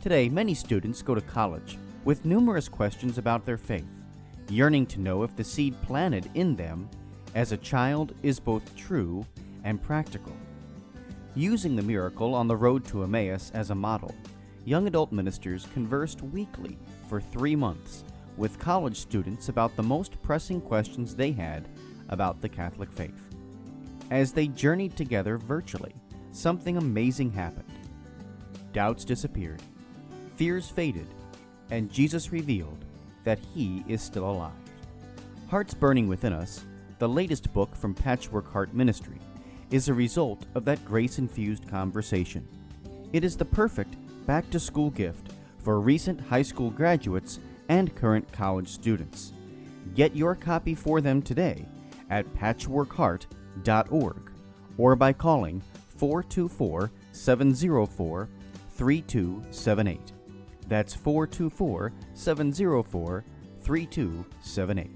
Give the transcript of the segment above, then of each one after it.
Today, many students go to college with numerous questions about their faith, yearning to know if the seed planted in them as a child is both true and practical. Using the miracle on the road to Emmaus as a model, young adult ministers conversed weekly for 3 months with college students about the most pressing questions they had about the Catholic faith. As they journeyed together virtually, something amazing happened. Doubts disappeared, fears faded, and Jesus revealed that He is still alive. Hearts Burning Within Us, the latest book from Patchwork Heart Ministry, is a result of that grace-infused conversation. It is the perfect back-to-school gift for recent high school graduates and current college students. Get your copy for them today at patchworkheart.org or by calling 424-704-3278. That's 424-704-3278.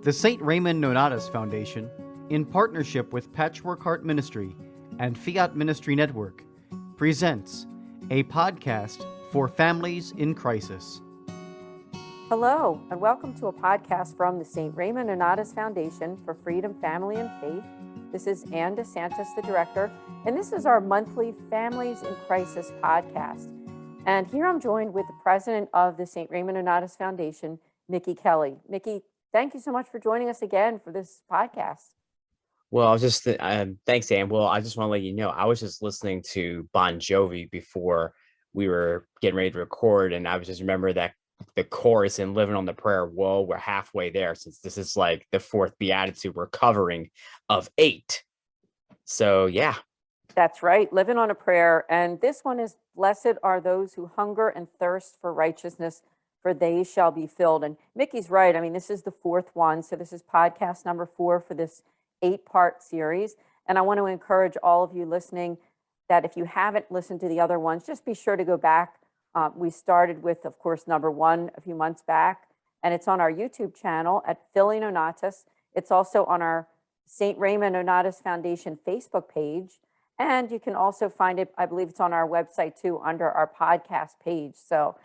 The St. Raymond Nonnatus Foundation, in partnership with Patchwork Heart Ministry and Fiat Ministry Network, presents a podcast for families in crisis. Hello, and welcome to a podcast from the St. Raymond Nonnatus Foundation for Freedom, Family, and Faith. This is Ann DeSantis, the director, and this is our monthly Families in Crisis podcast. And here I'm joined with the president of the St. Raymond Nonnatus Foundation, Mickey Kelly. Mickey, thank you so much for joining us again for this podcast. Well, I was just, thanks, Ann. Well, I just want to let you know, I was just listening to Bon Jovi before we were getting ready to record, and I was just remember that the chorus in Living on the Prayer. Whoa, we're halfway there, since this is like the fourth Beatitude we're covering of 8. So, yeah. That's right, Living on a Prayer. And this one is, blessed are those who hunger and thirst for righteousness, for they shall be filled. And Mickey's right. I mean, this is the 4th one. So this is podcast number 4 for this 8-part series. And I want to encourage all of you listening that if you haven't listened to the other ones, just be sure to go back. We started with, of course, number 1 a few months back, and it's on our YouTube channel at Philly Nonnatus. It's also on our St. Raymond Nonnatus Foundation Facebook page, and you can also find it, I believe it's on our website too, under our podcast page. So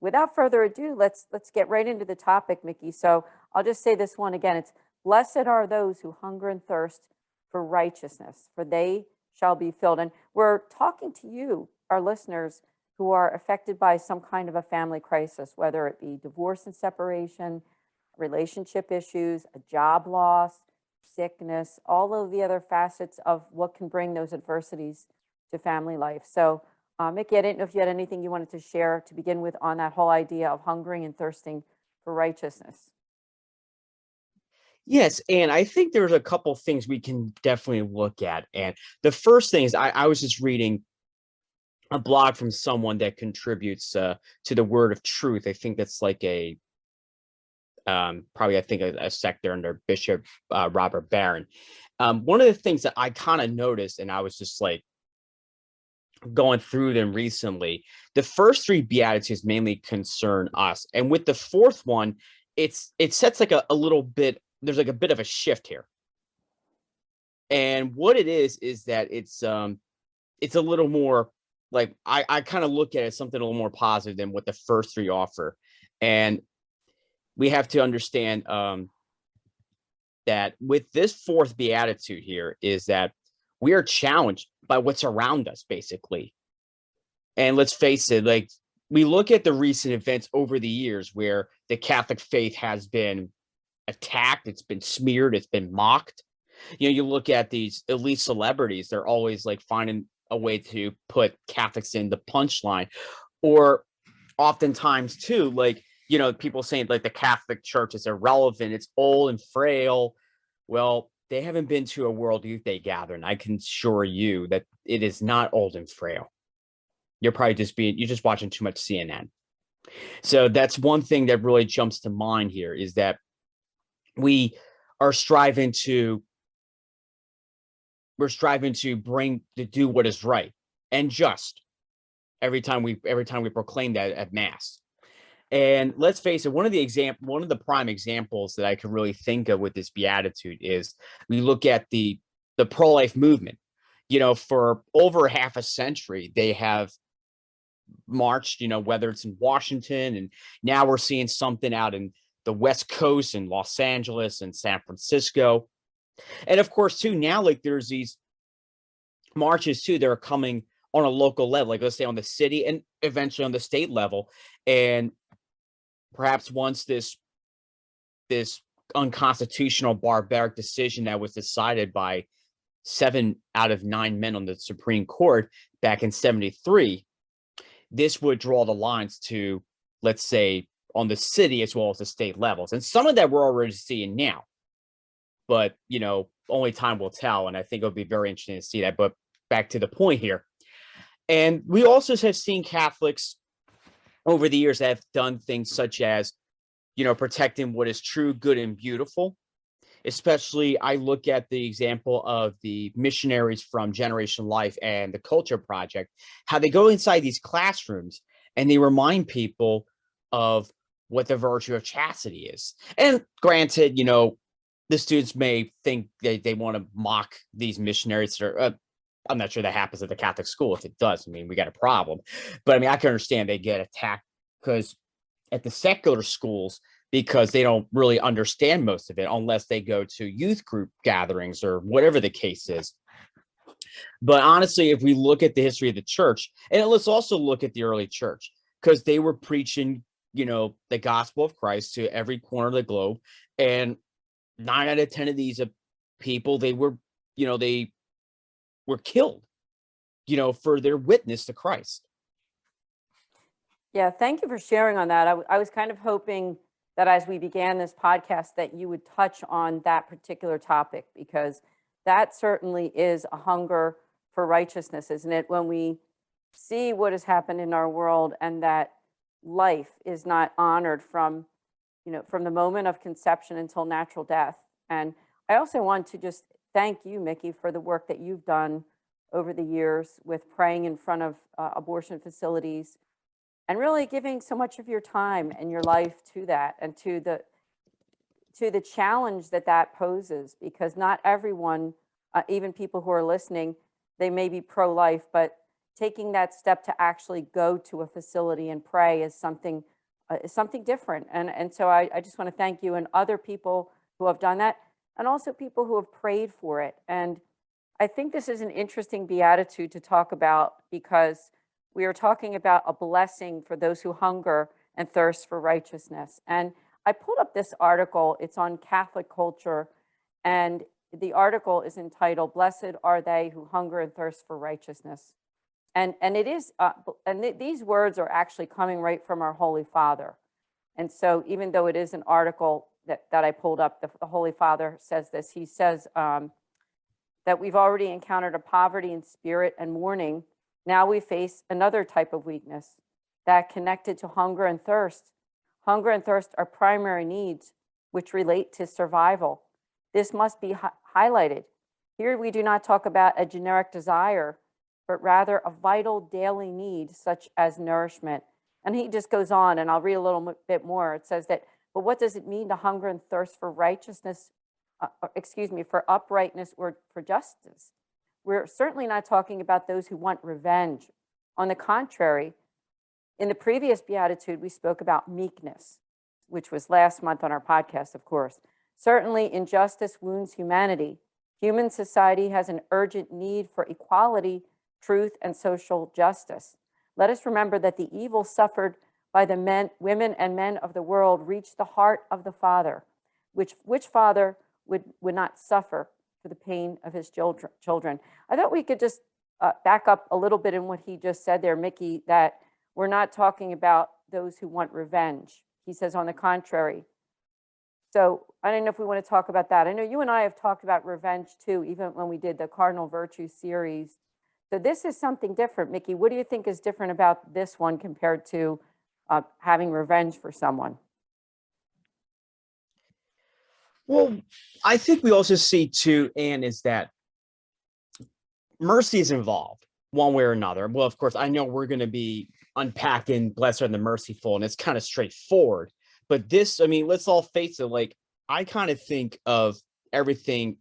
without further ado, let's get right into the topic, Mickey. So I'll just say this one again. It's, blessed are those who hunger and thirst for righteousness, for they shall be filled. And we're talking to you, our listeners, who are affected by some kind of a family crisis, whether it be divorce and separation, relationship issues, a job loss, sickness, all of the other facets of what can bring those adversities to family life. So, Mickey, I didn't know if you had anything you wanted to share to begin with on that whole idea of hungering and thirsting for righteousness. Yes, and I think there's a couple things we can definitely look at. And the first thing is I was just reading a blog from someone that contributes to the Word of Truth. I think that's like a probably a sector under Bishop Robert Barron. One of the things that I kind of noticed, and I was just like going through them recently, the first 3 Beatitudes mainly concern us, and with the 4th one, it sets like a little bit. There's like a bit of a shift here, and what it is that it's a little more. Like I kind of look at it as something a little more positive than what the first 3 offer. And we have to understand that with this 4th Beatitude here is that we are challenged by what's around us, basically. And let's face it, like we look at the recent events over the years where the Catholic faith has been attacked, it's been smeared, it's been mocked. You know, you look at these elite celebrities, they're always like finding a way to put Catholics in the punchline, or oftentimes too, like, you know, people saying like the Catholic Church is irrelevant, it's old and frail. Well, they haven't been to a World Youth Day gathering. I can assure you that it is not old and frail. You're just watching too much CNN. So that's one thing that really jumps to mind here, is that we are striving to do what is right and just every time we proclaim that at Mass. And let's face it, one of the prime examples that I can really think of with this beatitude is we look at the the pro-life movement. For over half a century, they have marched, whether it's in Washington, and now we're seeing something out in the West Coast in Los Angeles and San Francisco. And of course, too, now like there's these marches too that are coming on a local level, like let's say on the city and eventually on the state level. And perhaps once this unconstitutional barbaric decision that was decided by 7 out of 9 men on the Supreme Court back in 73, this would draw the lines to, let's say, on the city as well as the state levels. And some of that we're already seeing now, but only time will tell. And I think it'll be very interesting to see that. But back to the point here. And we also have seen Catholics over the years that have done things such as, protecting what is true, good, and beautiful. Especially, I look at the example of the missionaries from Generation Life and the Culture Project, how they go inside these classrooms and they remind people of what the virtue of chastity is. And granted, the students may think they want to mock these missionaries. I'm not sure that happens at the Catholic school. If it does, we got a problem. But I can understand they get attacked because at the secular schools, because they don't really understand most of it unless they go to youth group gatherings or whatever the case is. But honestly, if we look at the history of the church, and let's also look at the early church, because they were preaching, the gospel of Christ to every corner of the globe. And 9 out of 10 of these people, they were killed, for their witness to Christ. Yeah, thank you for sharing on that. I was kind of hoping that as we began this podcast that you would touch on that particular topic, because that certainly is a hunger for righteousness, isn't it? When we see what has happened in our world and that life is not honored from the moment of conception until natural death. And I also want to just thank you, Mickey, for the work that you've done over the years with praying in front of abortion facilities, and really giving so much of your time and your life to that, and to the challenge that poses, because not everyone, even people who are listening, they may be pro-life, but taking that step to actually go to a facility and pray is something different. And so I just want to thank you and other people who have done that, and also people who have prayed for it. And I think this is an interesting beatitude to talk about, because we are talking about a blessing for those who hunger and thirst for righteousness. And I pulled up this article. It's on Catholic Culture, and the article is entitled, "Blessed Are They Who Hunger and Thirst for Righteousness." And it is, these words are actually coming right from our Holy Father. And so even though it is an article that I pulled up, the Holy Father says this. He says that we've already encountered a poverty in spirit and mourning. Now we face another type of weakness, that connected to hunger and thirst. Hunger and thirst are primary needs which relate to survival. This must be highlighted. Here we do not talk about a generic desire, but rather a vital daily need such as nourishment. And he just goes on, and I'll read a little bit more. It says that, but what does it mean to hunger and thirst for righteousness, for uprightness or for justice? We're certainly not talking about those who want revenge. On the contrary, in the previous beatitude, we spoke about meekness, which was last month on our podcast, of course. Certainly, injustice wounds humanity. Human society has an urgent need for equality, truth, and social justice. Let us remember that the evil suffered by the men, women, and men of the world reached the heart of the Father, which father would not suffer for the pain of his children. I thought we could just back up a little bit in what he just said there, Mickey, that we're not talking about those who want revenge. He says, on the contrary. So I don't know if we want to talk about that. I know you and I have talked about revenge too, even when we did the Cardinal Virtue series. So this is something different. Mickey, what do you think is different about this one compared to having revenge for someone? Well, I think we also see too, Anne, is that mercy is involved one way or another. Well, of course, I know we're going to be unpacking Blessed are the Merciful, and it's kind of straightforward. But this, let's all face it, like, I kind of think of everything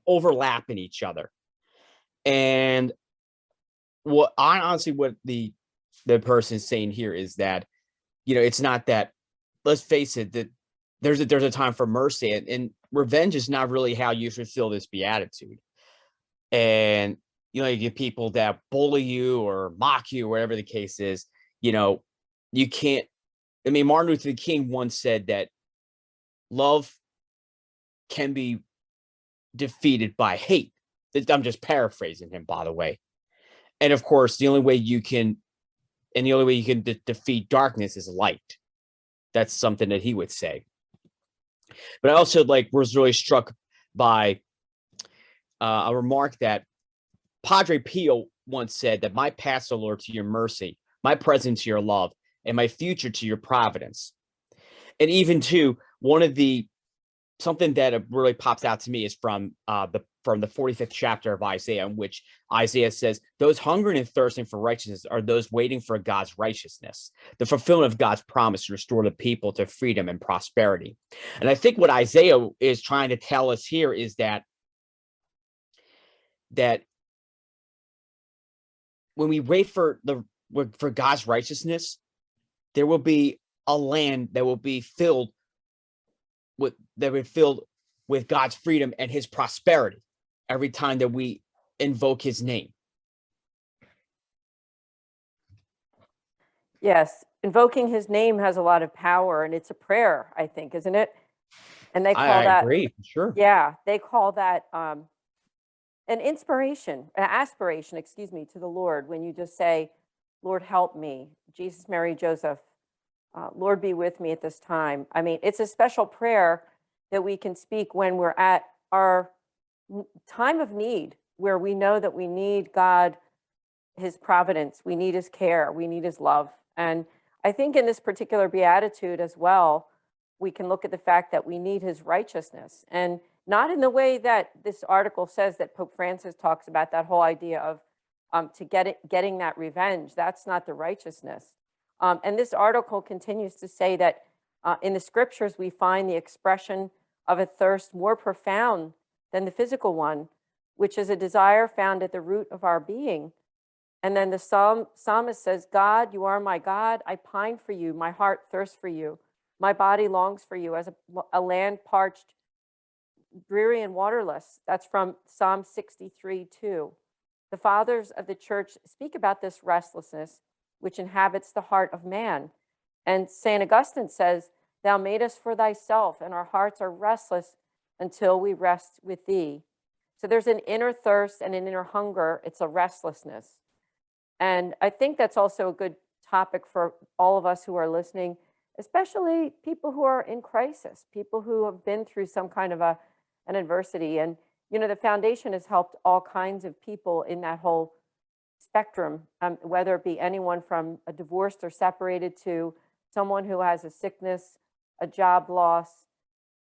overlap in each other. And what the person is saying here is that, it's not that, let's face it, that there's a time for mercy, and revenge is not really how you fulfill this beatitude. And, you get people that bully you or mock you, whatever the case is, you can't, Martin Luther King once said that love can be defeated by hate. I'm just paraphrasing him, by the way. And of course, the only way you can defeat darkness is light. That's something that he would say. But I also was really struck by a remark that Padre Pio once said, that my past, O Lord, to your mercy, my present to your love, and my future to your providence. And even too, something that really pops out to me is from the 45th chapter of Isaiah, in which Isaiah says, those hungering and thirsting for righteousness are those waiting for God's righteousness, the fulfillment of God's promise to restore the people to freedom and prosperity. And I think what Isaiah is trying to tell us here is that when we wait for God's righteousness, there will be a land that will be filled with God's freedom and his prosperity every time that we invoke his name. Yes, invoking his name has a lot of power, and it's a prayer, I think, isn't it? And they call I agree, sure. Yeah, they call that an aspiration, to the Lord, when you just say, Lord, help me, Jesus, Mary, Joseph, Lord, be with me at this time. It's a special prayer that we can speak when we're at our time of need, where we know that we need God, his providence, we need his care, we need his love. And I think in this particular beatitude as well, we can look at the fact that we need his righteousness, and not in the way that this article says, that Pope Francis talks about, that whole idea of getting that revenge. That's not the righteousness. And this article continues to say that in the scriptures, we find the expression of a thirst more profound than the physical one, which is a desire found at the root of our being. And then the psalmist says, God, you are my God. I pine for you. My heart thirsts for you. My body longs for you as a land parched, dreary, and waterless. That's from Psalm 63:2. The fathers of the church speak about this restlessness which inhabits the heart of man. And St. Augustine says, thou made us for thyself, and our hearts are restless until we rest with thee. So there's an inner thirst and an inner hunger. It's a restlessness. And I think that's also a good topic for all of us who are listening, especially people who are in crisis, people who have been through some kind of an adversity. And, the foundation has helped all kinds of people in that whole spectrum, whether it be anyone from a divorced or separated to someone who has a sickness, a job loss,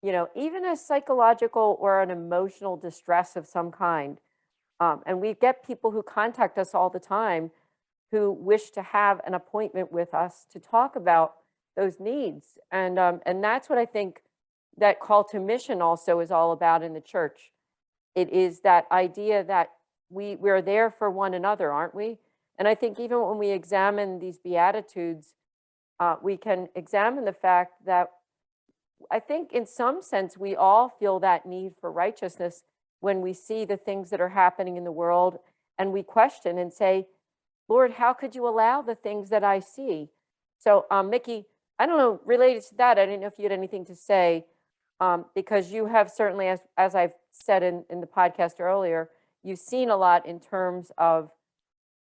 even a psychological or an emotional distress of some kind. And we get people who contact us all the time who wish to have an appointment with us to talk about those needs. And that's what I think that call to mission also is all about in the church. It is that idea that we're there for one another, aren't we? And I think even when we examine these Beatitudes, we can examine the fact that I think in some sense we all feel that need for righteousness when we see the things that are happening in the world, and we question and say, Lord, how could you allow the things that I see? So, Mickey, I don't know, related to that, I didn't know if you had anything to say, because you have certainly, as I've said in the podcast earlier, you've seen a lot in terms of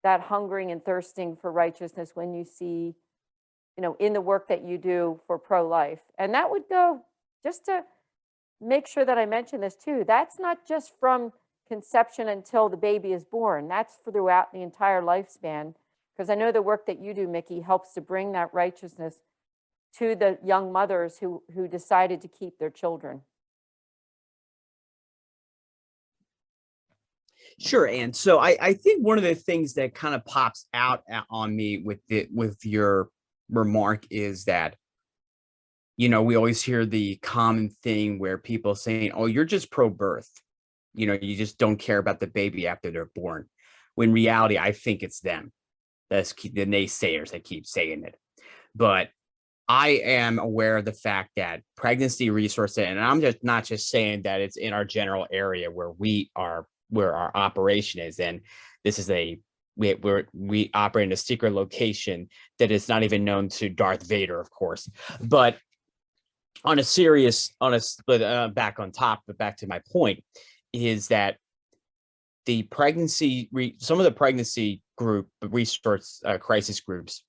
that hungering and thirsting for righteousness when you see, in the work that you do for pro-life. And that would go, just to make sure that I mention this too, that's not just from conception until the baby is born. That's throughout the entire lifespan. Because I know the work that you do, Mickey, helps to bring that righteousness to the young mothers who decided to keep their children. Sure. And so I think one of the things that kind of pops out on me with your remark is that, we always hear the common thing where people saying, oh, you're just pro-birth. You know, you just don't care about the baby after they're born. When in reality, I think it's them. That's the naysayers that keep saying it. But I am aware of the fact that pregnancy resources, and I'm just not just saying that it's in our general area where our operation is, and this is we operate in a secret location that is not even known to Darth Vader, of course. But on a serious, back on top, but back to my point, is that some of the pregnancy group resource crisis groups,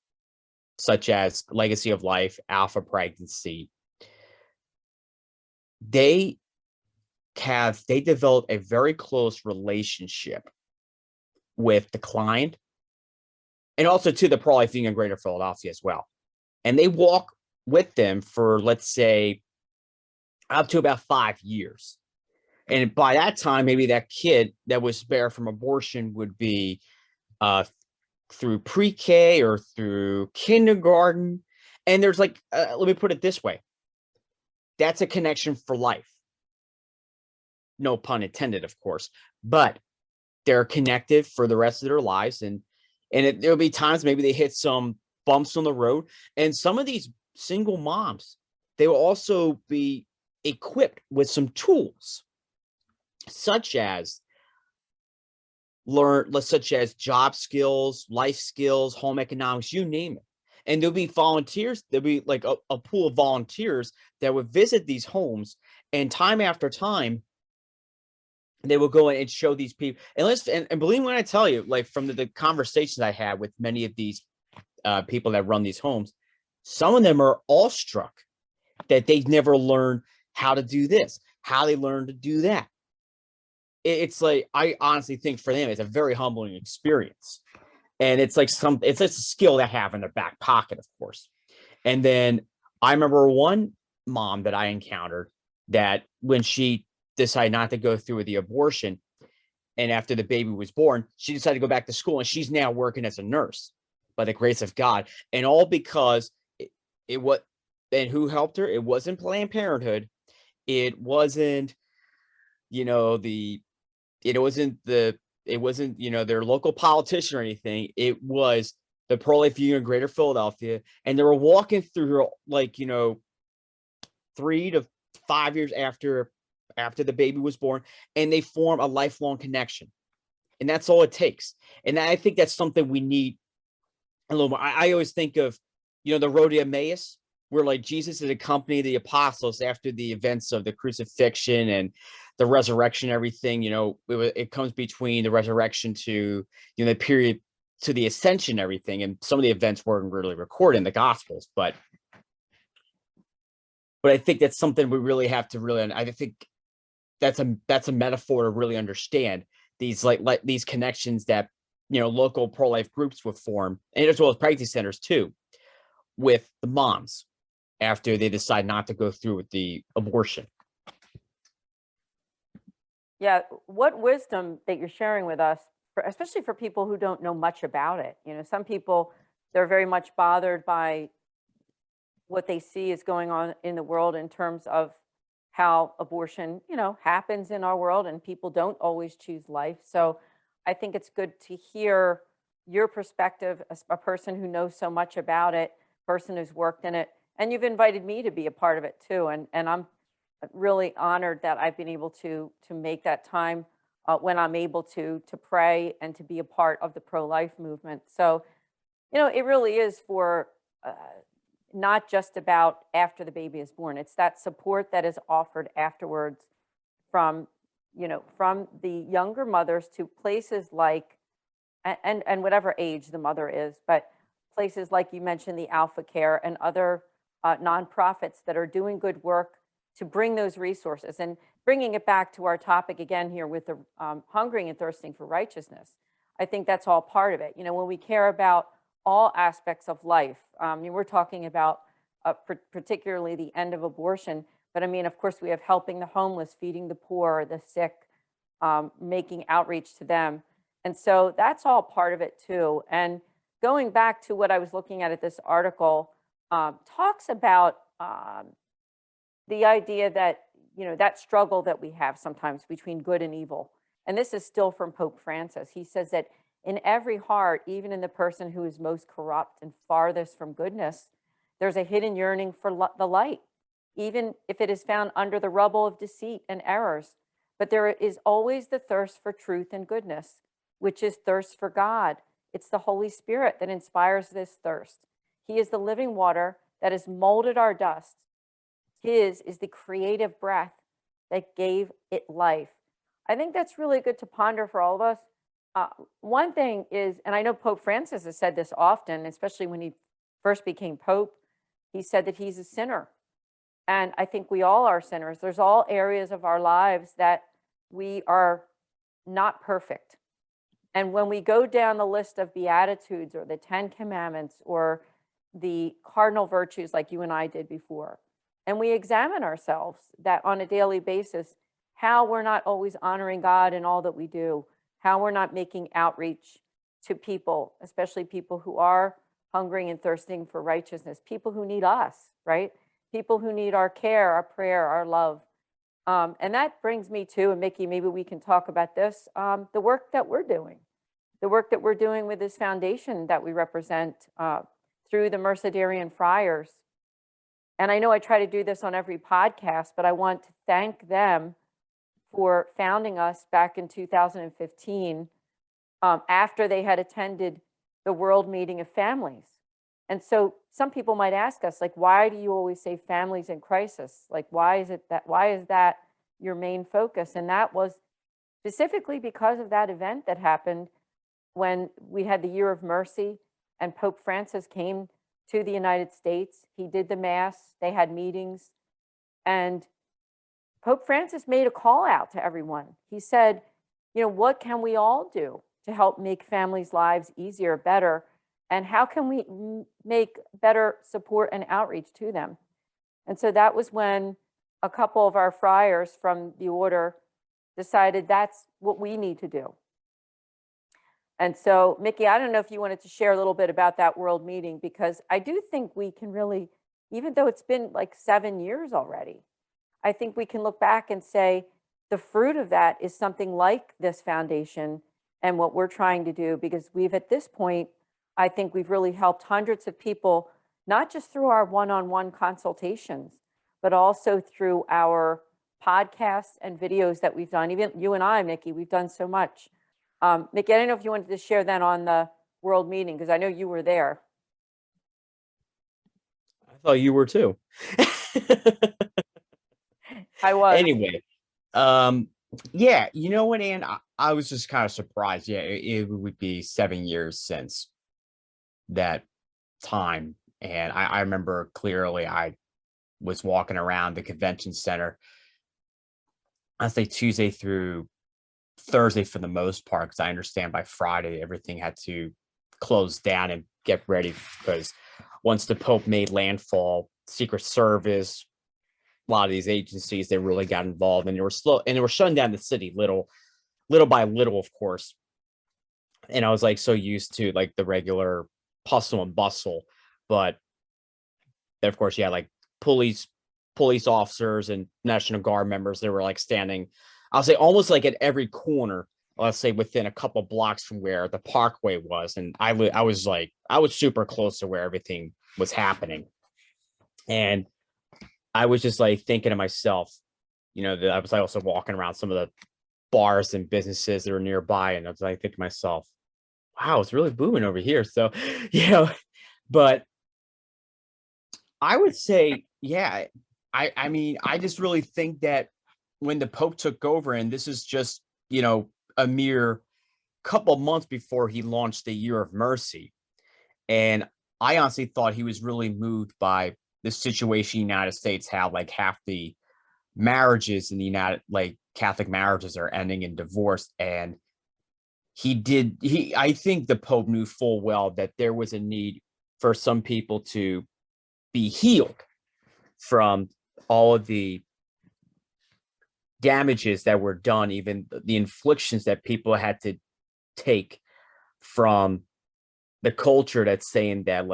such as Legacy of Life, Alpha Pregnancy, they develop a very close relationship with the client and also to the pro-life Union Greater Philadelphia as well. And they walk with them for, let's say, up to about 5 years. And by that time, maybe that kid that was spared from abortion would be through pre-K or through kindergarten. And there's let me put it this way. That's a connection for life. No pun intended, of course, but they're connected for the rest of their lives. And there'll be times maybe they hit some bumps on the road. And some of these single moms, they will also be equipped with some tools, such as job skills, life skills, home economics, you name it. And there'll be volunteers. There'll be like a pool of volunteers that would visit these homes, and time after time, they will go in and show these people. And believe me when I tell you, like from the conversations I had with many of these people that run these homes, some of them are awestruck that they've never learned how to do this, how they learned to do that. It's like, I honestly think for them, it's a very humbling experience. And it's like it's a skill they have in their back pocket, of course. And then I remember one mom that I encountered that when she decided not to go through with the abortion, and after the baby was born, she decided to go back to school, and she's now working as a nurse by the grace of God. And all because and who helped her? It wasn't Planned Parenthood. It wasn't, it wasn't, their local politician or anything. It was the Pro-Life Union Greater Philadelphia. And they were walking through, 3 to 5 years after the baby was born, and they form a lifelong connection. And that's all it takes. And I think that's something we need a little more. I always think of, the road to Emmaus, where like Jesus had accompanied the apostles after the events of the crucifixion and the resurrection, everything, it comes between the resurrection to, the period to the ascension, everything. And some of the events weren't really recorded in the Gospels, but I think that's something we really have to I think that's a metaphor to really understand these like these connections that, local pro-life groups would form, and as well as pregnancy centers too, with the moms after they decide not to go through with the abortion. Yeah, what wisdom that you're sharing with us, especially for people who don't know much about it. Some people, they're very much bothered by what they see is going on in the world in terms of how abortion, happens in our world, and people don't always choose life. So I think it's good to hear your perspective as a person who knows so much about it, person who's worked in it, and you've invited me to be a part of it too. And I'm really honored that I've been able to make that time when I'm able to pray and to be a part of the pro-life movement. So, it really is for not just about after the baby is born. It's that support that is offered afterwards from the younger mothers to places like, and whatever age the mother is, but places like you mentioned, the Alpha Care and other nonprofits that are doing good work to bring those resources. And bringing it back to our topic again here with the hungering and thirsting for righteousness, I think that's all part of it. When we care about all aspects of life, we're talking about particularly the end of abortion, but of course we have helping the homeless, feeding the poor, the sick, making outreach to them. And so that's all part of it too. And going back to what I was looking at this article, talks about the idea that, that struggle that we have sometimes between good and evil. And this is still from Pope Francis. He says that in every heart, even in the person who is most corrupt and farthest from goodness, there's a hidden yearning for the light, even if it is found under the rubble of deceit and errors. But there is always the thirst for truth and goodness, which is thirst for God. It's the Holy Spirit that inspires this thirst. He is the living water that has molded our dust. His is the creative breath that gave it life. I think that's really good to ponder for all of us. One thing is, and I know Pope Francis has said this often, especially when he first became Pope, he said that he's a sinner. And I think we all are sinners. There's all areas of our lives that we are not perfect. And when we go down the list of Beatitudes or the 10 Commandments or the cardinal virtues like you and I did before, and we examine ourselves that on a daily basis, how we're not always honoring God in all that we do, how we're not making outreach to people, especially people who are hungering and thirsting for righteousness, people who need us, right? People who need our care, our prayer, our love. And that brings me to, and Mickey, maybe we can talk about this, the work that we're doing. The work that we're doing with this foundation that we represent through the Mercedarian Friars. And I know I try to do this on every podcast, but I want to thank them for founding us back in 2015 after they had attended the World Meeting of Families. And so some people might ask us, like, why do you always say families in crisis? Like, why is that your main focus? And that was specifically because of that event that happened when we had the Year of Mercy and Pope Francis came to the United States. He did the Mass, they had meetings, and Pope Francis made a call out to everyone. He said, what can we all do to help make families' lives easier, better? And how can we make better support and outreach to them? And so that was when a couple of our friars from the order decided that's what we need to do. And so, Mickey, I don't know if you wanted to share a little bit about that world meeting, because I do think we can really, even though it's been like 7 years already, I think we can look back and say the fruit of that is something like this foundation and what we're trying to do, because we've, at this point, I think we've really helped hundreds of people, not just through our one-on-one consultations, but also through our podcasts and videos that we've done. Even you and I, Mickey, we've done so much. Mickey, I don't know if you wanted to share that on the world meeting, because I know you were there. I thought you were too. I was. Anyway, yeah, you know what, Ann? I was just kind of surprised. Yeah, it would be 7 years since that time. And I remember clearly I was walking around the convention center, I'd say Tuesday through Thursday for the most part, because I understand by Friday everything had to close down and get ready, because once the Pope made landfall, Secret Service, a lot of these agencies, they really got involved, and they were slow, and they were shutting down the city little by little, of course. And I was like so used to like the regular hustle and bustle, but of course, yeah, like police officers and National Guard members, they were like standing, I'll say almost like at every corner, let's say within a couple blocks from where the parkway was. And I was super close to where everything was happening. And I was just like thinking to myself, that I was also walking around some of the bars and businesses that were nearby. And I was like thinking to myself, wow, it's really booming over here. So, but I would say, yeah, I mean, I just really think that when the Pope took over, and this is just, a mere couple months before he launched the Year of Mercy. And I honestly thought he was really moved by the situation in the United States, how like half the marriages in the Catholic marriages are ending in divorce. And I think the Pope knew full well that there was a need for some people to be healed from all of the damages that were done, even the inflictions that people had to take from the culture that's saying that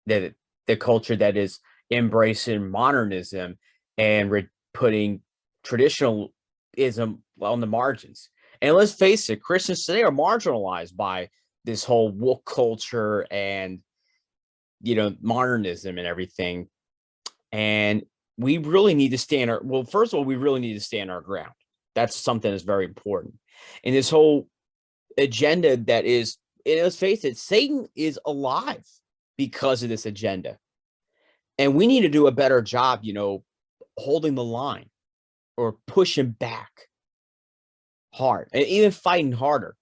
that the culture that is embracing modernism and putting traditionalism on the margins. And let's face it, Christians today are marginalized by this whole woke culture and, modernism and everything. And we really need to stand first of all, we really need to stand our ground. That's something that's very important. And this whole agenda that is, and let's face it, Satan is alive because of this agenda. And we need to do a better job, holding the line or pushing back hard and even fighting harder.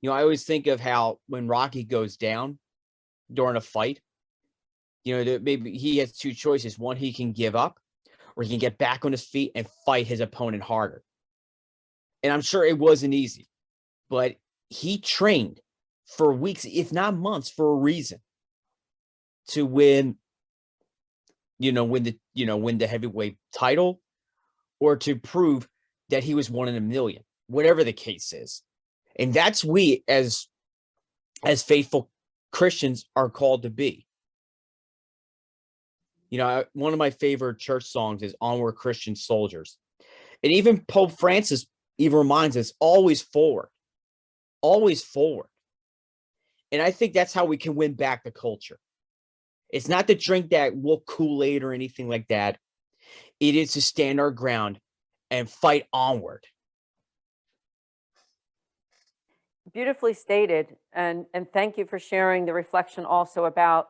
I always think of how when Rocky goes down during a fight, maybe he has two choices. One, he can give up, or he can get back on his feet and fight his opponent harder. And I'm sure it wasn't easy, but he trained for weeks, if not months, for a reason to win the heavyweight title, or to prove that he was one in a million, whatever the case is. And that's we as faithful Christians are called to be. One of my favorite church songs is Onward Christian Soldiers. And even Pope Francis even reminds us, always forward, always forward. And I think that's how we can win back the culture. It's not to drink that woke Kool-Aid or anything like that. It is to stand our ground and fight onward. Beautifully stated. And thank you for sharing the reflection also about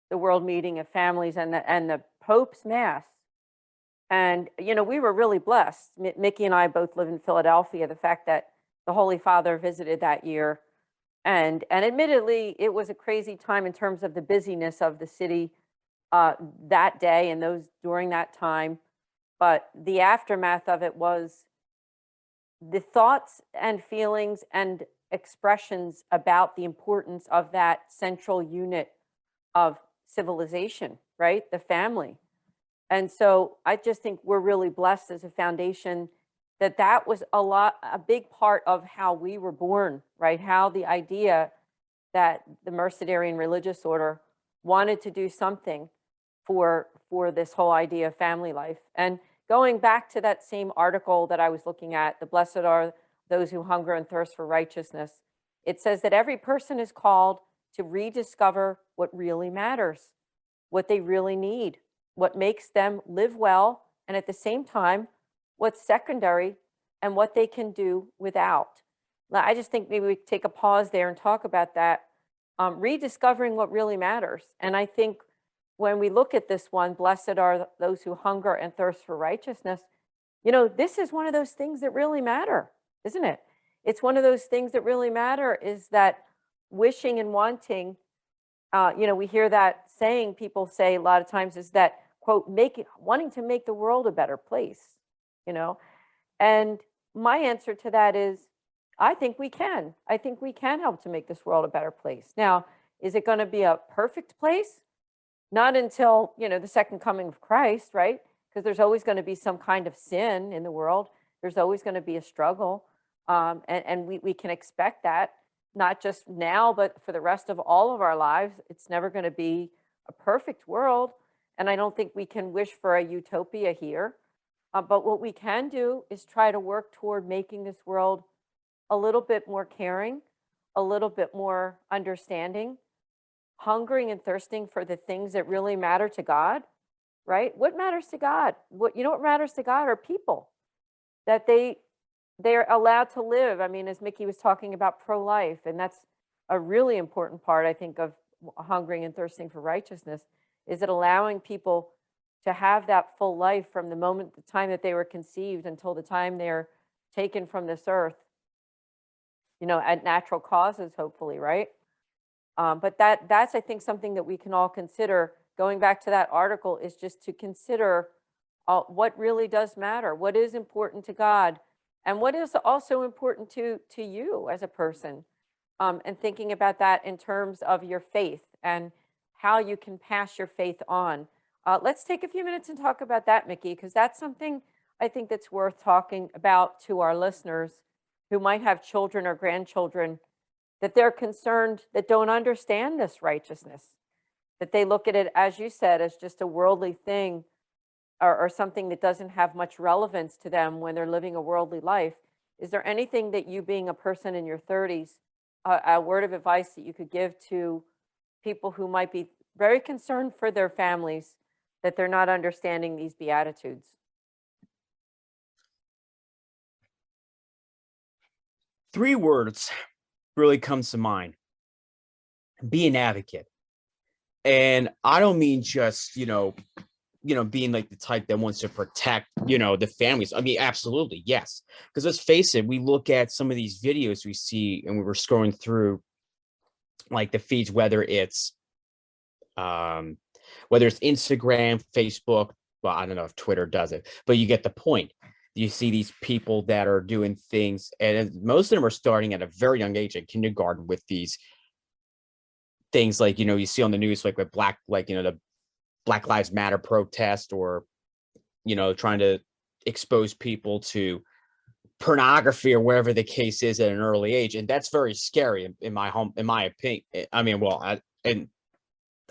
the World Meeting of Families and the Pope's Mass. And, we were really blessed. Mickey and I both live in Philadelphia. The fact that the Holy Father visited that year. And admittedly, it was a crazy time in terms of the busyness of the city that day and those during that time. But the aftermath of it was the thoughts and feelings and expressions about the importance of that central unit of civilization, right? The family. And so I just think we're really blessed as a foundation that was a big part of how we were born, right? How the idea that the Mercedarian religious order wanted to do something for this whole idea of family life. And going back to that same article that I was looking at, the blessed are those who hunger and thirst for righteousness, it says that every person is called to rediscover what really matters, what they really need, what makes them live well, and at the same time, what's secondary and what they can do without. I just think maybe we take a pause there and talk about that, rediscovering what really matters. And I think when we look at this one, blessed are those who hunger and thirst for righteousness, this is one of those things that really matter, isn't it? It's one of those things that really matter is that wishing and wanting, we hear that saying, people say a lot of times is that, quote, wanting to make the world a better place, And my answer to that is, I think we can. I think we can help to make this world a better place. Now, is it going to be a perfect place? Not until, the second coming of Christ, right? Because there's always going to be some kind of sin in the world. There's always going to be a struggle. And we can expect that, not just now, but for the rest of all of our lives. It's never going to be a perfect world. And I don't think we can wish for a utopia here. But what we can do is try to work toward making this world a little bit more caring, a little bit more understanding, hungering and thirsting for the things that really matter to God, right? What matters to God? What matters to God are people, that they're allowed to live. I mean, as Mickey was talking about pro-life, and that's a really important part, I think, of hungering and thirsting for righteousness, is it allowing people to have that full life from the time that they were conceived until the time they're taken from this earth, at natural causes, hopefully, right? But that's, I think, something that we can all consider. Going back to that article is just to consider what really does matter, what is important to God, and what is also important to you as a person, and thinking about that in terms of your faith and how you can pass your faith on. Let's take a few minutes and talk about that, Mickey, because that's something I think that's worth talking about to our listeners who might have children or grandchildren, that they're concerned, that don't understand this righteousness, that they look at it, as you said, as just a worldly thing. or something that doesn't have much relevance to them when they're living a worldly life. Is there anything that you, being a person in your 30s, a word of advice that you could give to people who might be very concerned for their families that they're not understanding these Beatitudes? Three words really comes to mind. Be an advocate. And I don't mean just, being like the type that wants to protect, the families. I mean, absolutely, yes. Because let's face it, we look at some of these videos we see and we were scrolling through like the feeds, whether it's Instagram, Facebook. Well, I don't know if Twitter does it, but you get the point. You see these people that are doing things, and most of them are starting at a very young age, at kindergarten, with these things like, you see on the news, like with the Black Lives Matter protest, or, trying to expose people to pornography or whatever the case is at an early age. And that's very scary in my opinion. I mean, and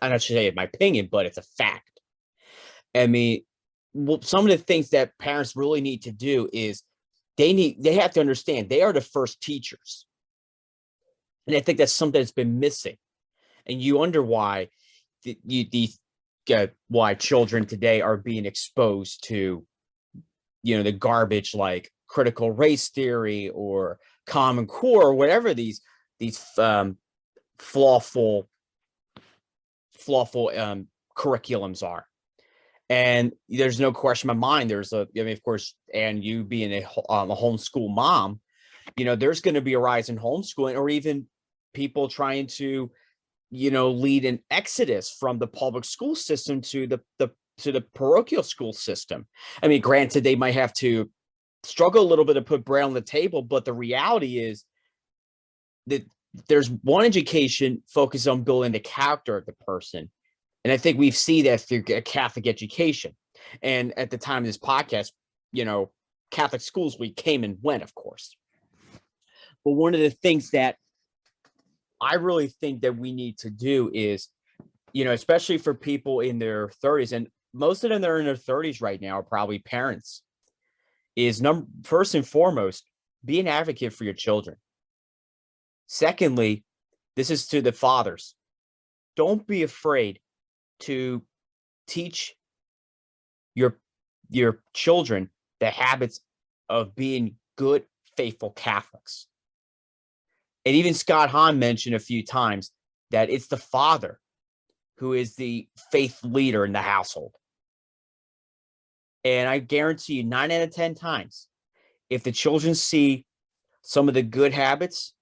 I'm not sure say my opinion, but it's a fact. I mean, some of the things that parents really need to do is they have to understand they are the first teachers. And I think that's something that's been missing. And you wonder why why children today are being exposed to, the garbage like critical race theory or Common Core, or whatever these flawful curriculums are. And there's no question in my mind. Of course, and you being a homeschool mom, there's going to be a rise in homeschooling, or even people trying to, lead an exodus from the public school system to the parochial school system. I mean, granted, they might have to struggle a little bit to put bread on the table, but the reality is that there's one education focused on building the character of the person. And I think we see that through a Catholic education. And at the time of this podcast, Catholic schools, we came and went, of course. But one of the things that I really think that we need to do is, especially for people in their 30s, and most of them that are in their 30s right now are probably parents, is first and foremost, be an advocate for your children. Secondly, this is to the fathers. Don't be afraid to teach your children the habits of being good, faithful Catholics. And even Scott Hahn mentioned a few times that it's the father who is the faith leader in the household. And I guarantee you 9 out of 10 times, if the children see some of the good habits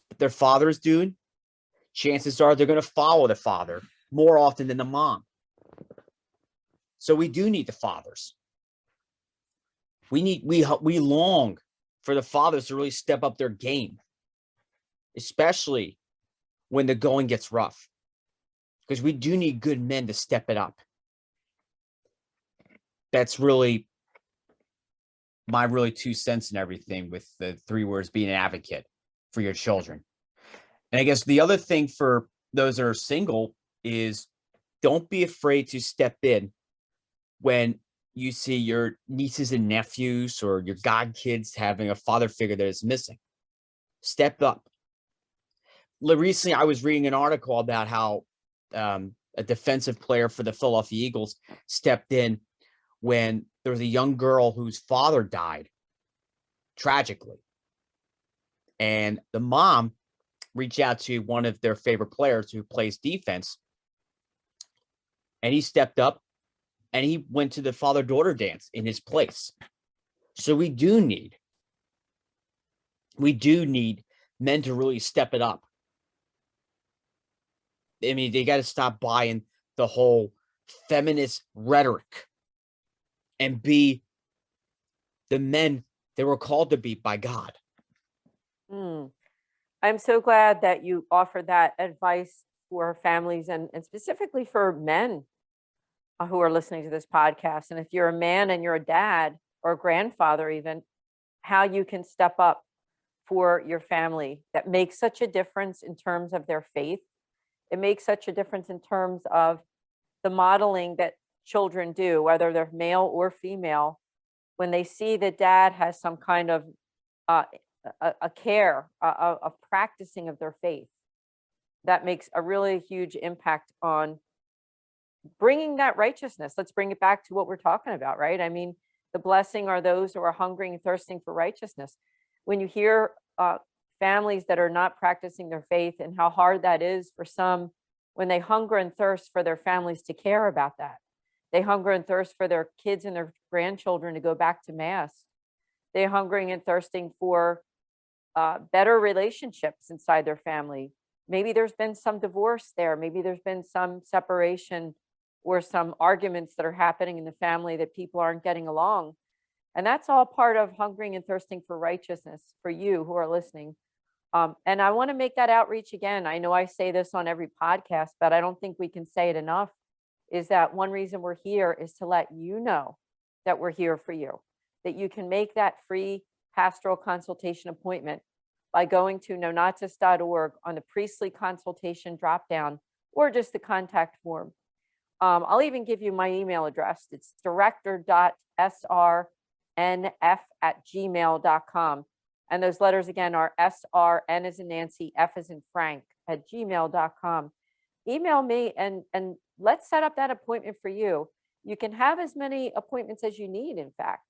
that their father is doing, chances are they're going to follow the father more often than the mom. So we do need the fathers. We long for the fathers to really step up their game, especially when the going gets rough, because we do need good men to step it up. That's really my 2 cents and everything, with the 3 words: being an advocate for your children. And I guess the other thing for those that are single is, don't be afraid to step in when you see your nieces and nephews or your godkids having a father figure that is missing. Step up. Recently, I was reading an article about how a defensive player for the Philadelphia Eagles stepped in when there was a young girl whose father died tragically. And the mom reached out to one of their favorite players who plays defense, and he stepped up and he went to the father-daughter dance in his place. So we do need men to really step it up. I mean, they got to stop buying the whole feminist rhetoric and be the men they were called to be by God. I'm so glad that you offered that advice for families, and specifically for men who are listening to this podcast. And if you're a man and you're a dad or a grandfather, even, how you can step up for your family. That makes such a difference in terms of their faith. It makes such a difference in terms of the modeling that children do, whether they're male or female, when they see that dad has some kind of uh, a care, a practicing of their faith, that makes a really huge impact on bringing that righteousness. Let's bring it back to what we're talking about, right? I mean, the blessing are those who are hungering and thirsting for righteousness. When you hear families that are not practicing their faith and how hard that is for some, when they hunger and thirst for their families to care about that, they hunger and thirst for their kids and their grandchildren to go back to mass. They're hungering and thirsting for better relationships inside their family. Maybe there's been some divorce there. Maybe there's been some separation or some arguments that are happening in the family that people aren't getting along. And that's all part of hungering and thirsting for righteousness for you who are listening. And I want to make that outreach again. I know I say this on every podcast, but I don't think we can say it enough, is that one reason we're here is to let you know that we're here for you, that you can make that free pastoral consultation appointment by going to nonnatus.org on the priestly consultation dropdown or just the contact form. I'll even give you my email address. It's director.srnf@gmail.com. And those letters again are SRN as in Nancy, F as in Frank @gmail.com. Email me and let's set up that appointment for you. You can have as many appointments as you need, in fact.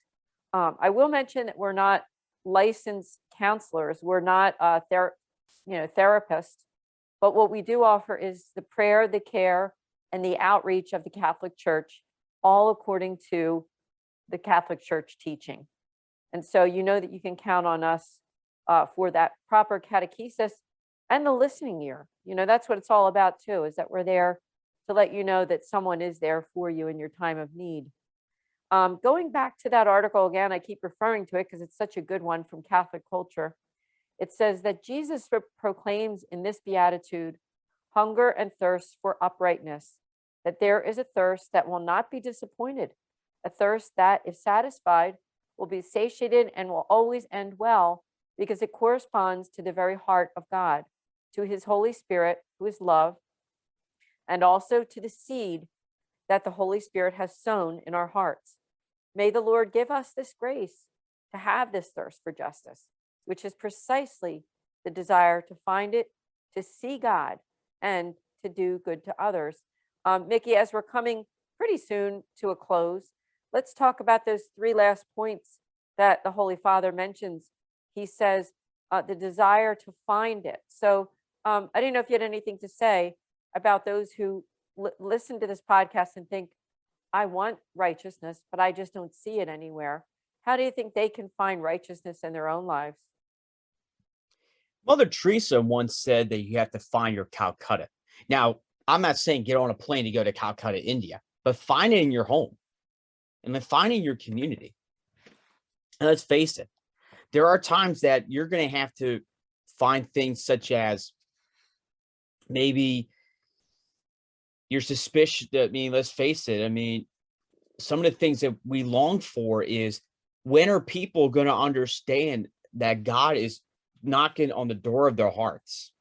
I will mention that we're not licensed counselors. We're not therapists. But what we do offer is the prayer, the care, and the outreach of the Catholic Church, all according to the Catholic Church teaching. And so you know that you can count on us for that proper catechesis and the listening ear. You know, that's what it's all about too, is that we're there to let you know that someone is there for you in your time of need. Going back to that article again, I keep referring to it because it's such a good one from Catholic culture. It says that Jesus proclaims in this beatitude hunger and thirst for uprightness, that there is a thirst that will not be disappointed, a thirst that, if satisfied, will be satiated and will always end well, because it corresponds to the very heart of God, to his Holy Spirit, who is love, and also to the seed that the Holy Spirit has sown in our hearts. May the Lord give us this grace to have this thirst for justice, which is precisely the desire to find it, to see God, and to do good to others. Mickey, as we're coming pretty soon to a close, let's talk about those three last points that the Holy Father mentions. He says the desire to find it. So I didn't know if you had anything to say about those who listen to this podcast and think, I want righteousness, but I just don't see it anywhere. How do you think they can find righteousness in their own lives? Mother Teresa once said that you have to find your Calcutta. Now, I'm not saying get on a plane to go to Calcutta, India, but find it in your home and then find it in your community. And let's face it, there are times that you're going to have to find things such as maybe your suspicion. I mean, let's face it. I mean, some of the things that we long for is, when are people going to understand that God is knocking on the door of their hearts?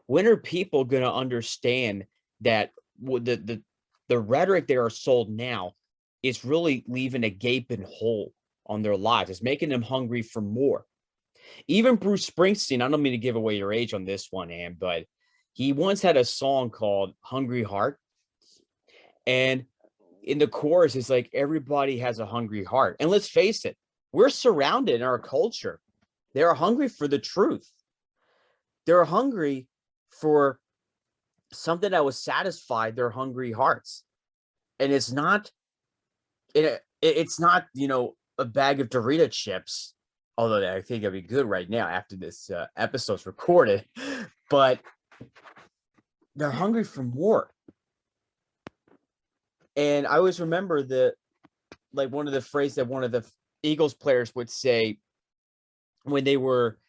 When are people going to understand that the rhetoric they are sold now is really leaving a gaping hole on their lives? It's making them hungry for more. Even Bruce Springsteen, I don't mean to give away your age on this one, Ann, but he once had a song called Hungry Heart. And in the chorus, it's like, everybody has a hungry heart. And let's face it, we're surrounded in our culture. They're hungry for the truth. They're hungry for something that will satisfy their hungry hearts. And it's not, it's not, a bag of Dorito chips, although I think it'd be good right now after this episode's recorded, but they're hungry for more. And I always remember one of the phrases that one of the Eagles players would say when they were,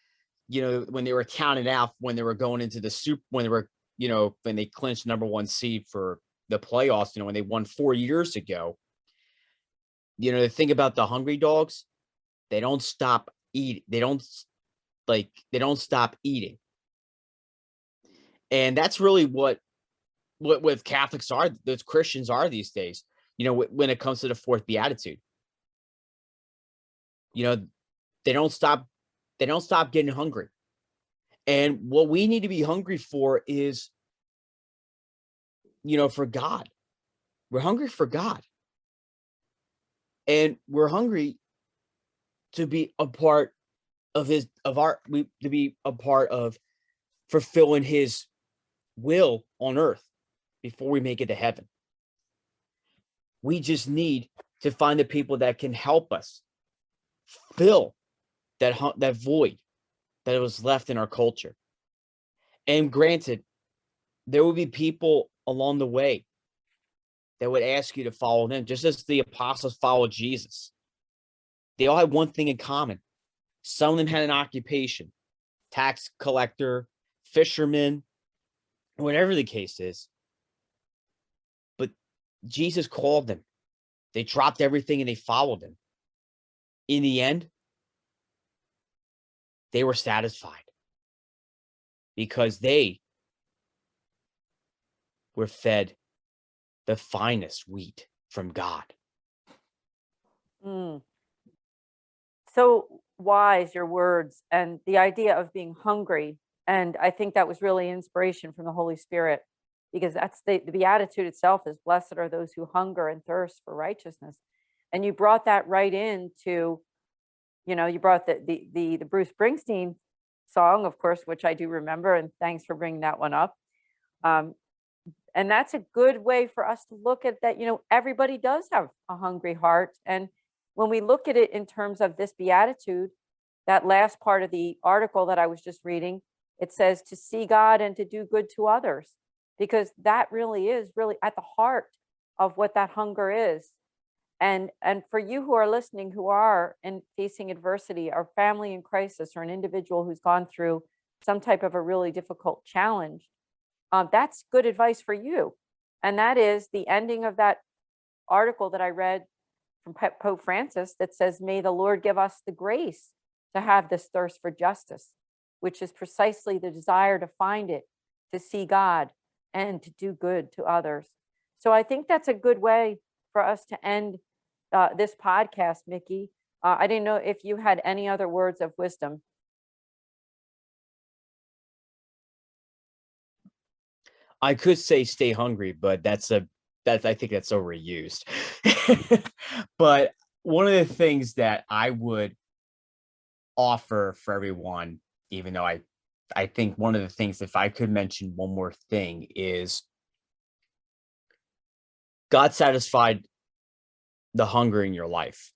when they were counted out, when they were going into the when they were, when they clinched #1 seed for the playoffs, when they won 4 years ago. The thing about the hungry dogs, they don't stop eating. They don't stop eating. And that's really what Catholics are, those Christians are these days. when it comes to the fourth beatitude. They don't stop getting hungry. And what we need to be hungry for is, for God. We're hungry for God. And we're hungry to be a part of fulfilling his will on earth before we make it to heaven. We just need to find the people that can help us fill that void that was left in our culture. And granted, there will be people along the way that would ask you to follow them, just as the apostles followed Jesus. They all had one thing in common. Some of them had an occupation, tax collector, fisherman, whatever the case is. But Jesus called them. They dropped everything and they followed him. In the end, they were satisfied because they were fed the finest wheat from God. So wise, your words, and the idea of being hungry. And I think that was really inspiration from the Holy Spirit, because that's the Beatitude itself is, blessed are those who hunger and thirst for righteousness. And you brought that right into, you brought the Bruce Springsteen song, of course, which I do remember, and thanks for bringing that one up. And that's a good way for us to look at that. Everybody does have a hungry heart. And when we look at it in terms of this beatitude, that last part of the article that I was just reading, it says to see God and to do good to others, because that really is really at the heart of what that hunger is. And for you who are listening, who are facing adversity, or family in crisis, or an individual who's gone through some type of a really difficult challenge, that's good advice for you. And that is the ending of that article that I read from Pope Francis that says, may the Lord give us the grace to have this thirst for justice, which is precisely the desire to find it, to see God, and to do good to others. So I think that's a good way for us to end this podcast, Mickey. I didn't know if you had any other words of wisdom. I could say stay hungry, but I think that's overused. But one of the things that I would offer for everyone, even though I think one of the things, if I could mention one more thing, is God satisfied the hunger in your life.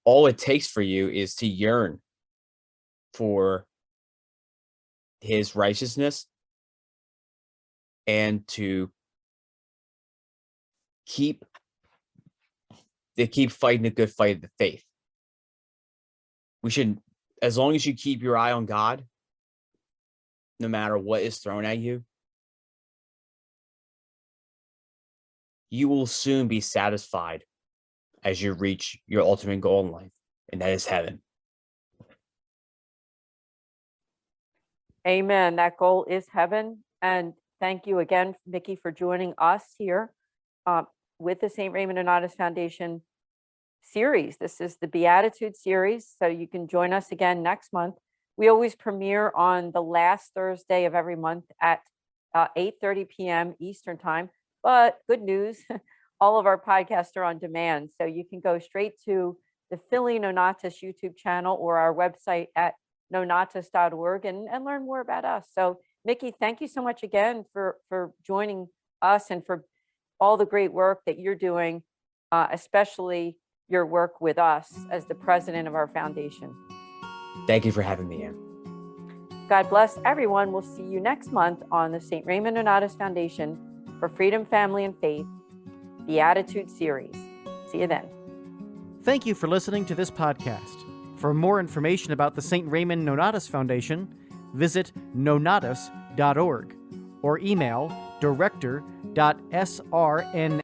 All it takes for you is to yearn for his righteousness and to keep fighting the good fight of the faith. We should, as long as you keep your eye on God, no matter what is thrown at you, you will soon be satisfied as you reach your ultimate goal in life, and that is heaven. Amen. That goal is heaven. And thank you again, Mickey, for joining us here with the St. Raymond Nonnatus Foundation series. This is the Beatitudes Series, so you can join us again next month. We always premiere on the last Thursday of every month at 8:30 p.m. Eastern Time. But good news, all of our podcasts are on demand, so you can go straight to the Philly Nonnatus YouTube channel or our website at nonnatus.org and learn more about us. So, Mickey, thank you so much again for joining us and for all the great work that you're doing, especially your work with us as the president of our foundation. Thank you for having me in. God bless everyone. We'll see you next month on the St. Raymond Nonnatus Foundation for Freedom, Family, and Faith, Beatitudes Series. See you then. Thank you for listening to this podcast. For more information about the St. Raymond Nonnatus Foundation, visit nonnatus.org or email director.srnf